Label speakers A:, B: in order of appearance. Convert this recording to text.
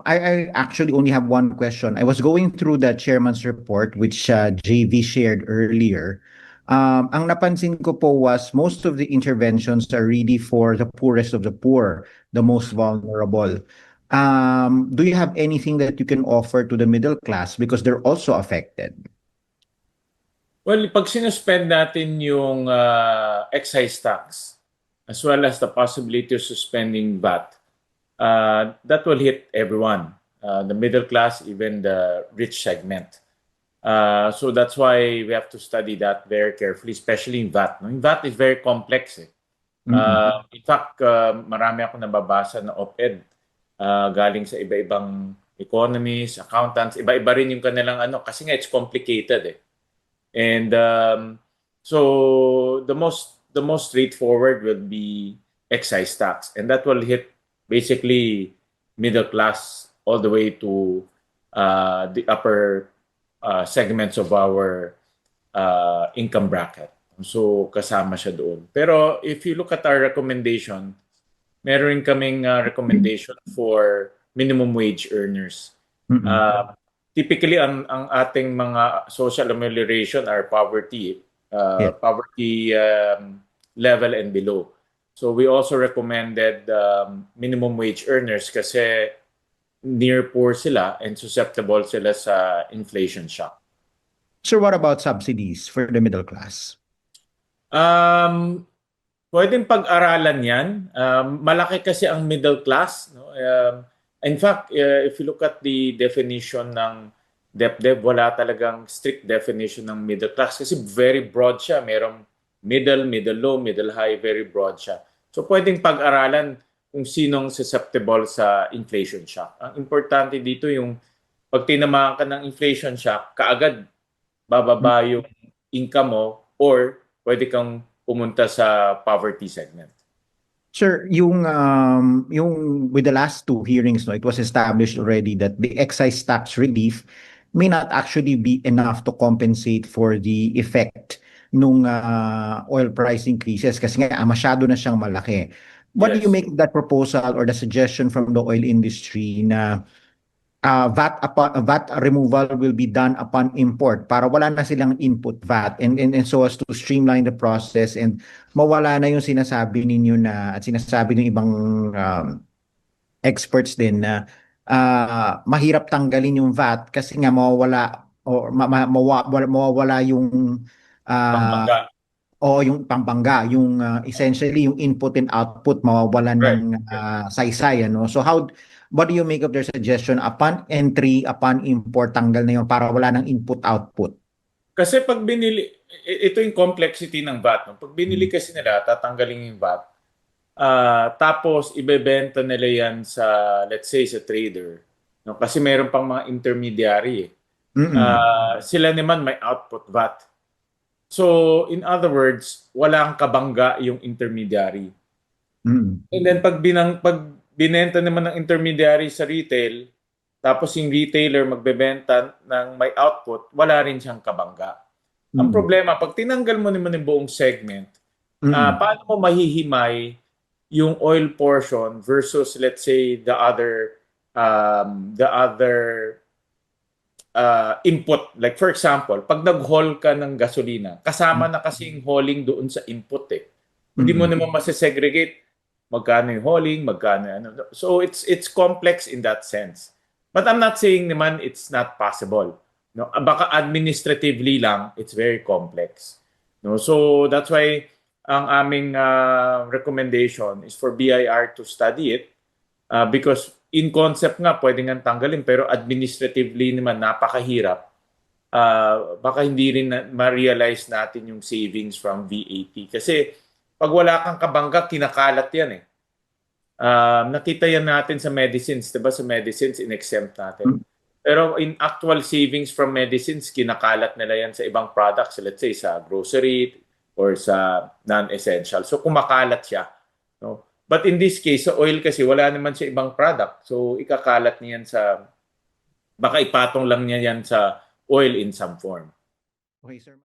A: I actually only have one question. I was going through the chairman's report, which JV shared earlier. Ang napansin ko po was most of the interventions are really for the poorest of the poor, the most vulnerable. Do you have anything that you can offer to the middle class because they're also affected?
B: Well, pag sinuspend natin yung excise tax as well as the possibility of suspending VAT, that will hit everyone, the middle class, even the rich segment. So that's why we have to study that very carefully, especially in VAT. No? In VAT is very complex. Eh. In fact, marami ako nababasa na op-ed galing sa iba-ibang economists, accountants, iba-iba rin yung kanilang ano, kasi nga it's complicated. Eh. And so the most straightforward will be excise tax, and that will hit basically middle class all the way to the upper segments of our income bracket. So kasama siya doon. Pero if you look at our recommendation, meron kaming recommendation for minimum wage earners. Typically, ang ating mga social amelioration are poverty, poverty level and below. So we also recommended minimum wage earners kasi near poor sila and susceptible sila sa inflation shock.
A: Sir, what about subsidies for the middle class?
B: Pwedeng pag-aralan yan. Malaki kasi ang middle class. No? In fact, if you look at the definition ng DepDev, wala talagang strict definition ng middle class kasi very broad siya. Merong middle, middle low, middle high, very broad siya. So pwedeng pag-aralan kung sinong susceptible sa inflation shock. Ang importante dito yung pag tinamaan ka ng inflation shock, kaagad bababa yung income mo or pwede kang pumunta sa poverty segment.
A: Sir, yung with the last two hearings, no, it was established already that the excise tax relief may not actually be enough to compensate for the effect nung oil price increases kasi nga masyado na siyang malaki. What do you make of that proposal or the suggestion from the oil industry na VAT removal will be done upon import para wala na silang input VAT and so as to streamline the process and mawala na yung sinasabi ninyo na at sinasabi ng ibang experts din na mahirap tanggalin yung VAT kasi nga mawawala o mawawala yung
B: Pambangga.
A: o yung pambangga, yung essentially yung input and output mawawalan ng saysay, ano? So what do you make of their suggestion upon entry, upon import, tanggal na yun para wala ng input-output?
B: Kasi pag binili, ito yung complexity ng VAT. No? Pag binili kasi nila, tatanggalin yung VAT. Tapos, ibebenta nila yan sa, let's say, sa trader. No? Kasi meron pang mga intermediary. Sila naman may output VAT. So, in other words, walang kabangga yung intermediary. And then, pag binenta naman ng intermediary sa retail, tapos yung retailer magbebenta ng may output, wala rin siyang kabangga. Ang problema, pag tinanggal mo naman yung buong segment, paano mo mahihimay yung oil portion versus, let's say, the other input? Like for example, pag nag-haul ka ng gasolina, kasama na kasi yung hauling doon sa input eh. Hindi mo naman masesegregate magkano yung hauling, magkano ano. So it's complex in that sense. But I'm not saying naman it's not possible. No, baka administratively lang, it's very complex. No, so that's why ang aming recommendation is for BIR to study it because in concept nga pwede nga tanggalin pero administratively naman napakahirap. Baka hindi rin ma-realize natin yung savings from VAT kasi pag wala kang kabangga, kinakalat yan eh. Nakita yan natin sa medicines, diba? Sa medicines, in-exempt natin. Pero in actual savings from medicines, kinakalat nila yan sa ibang products. Let's say sa grocery or sa non-essential. So kumakalat siya. No? But in this case, sa oil kasi, wala naman siya ibang product. So ikakalat niyan sa, baka ipatong lang niya yan sa oil in some form.
A: Okay, sir.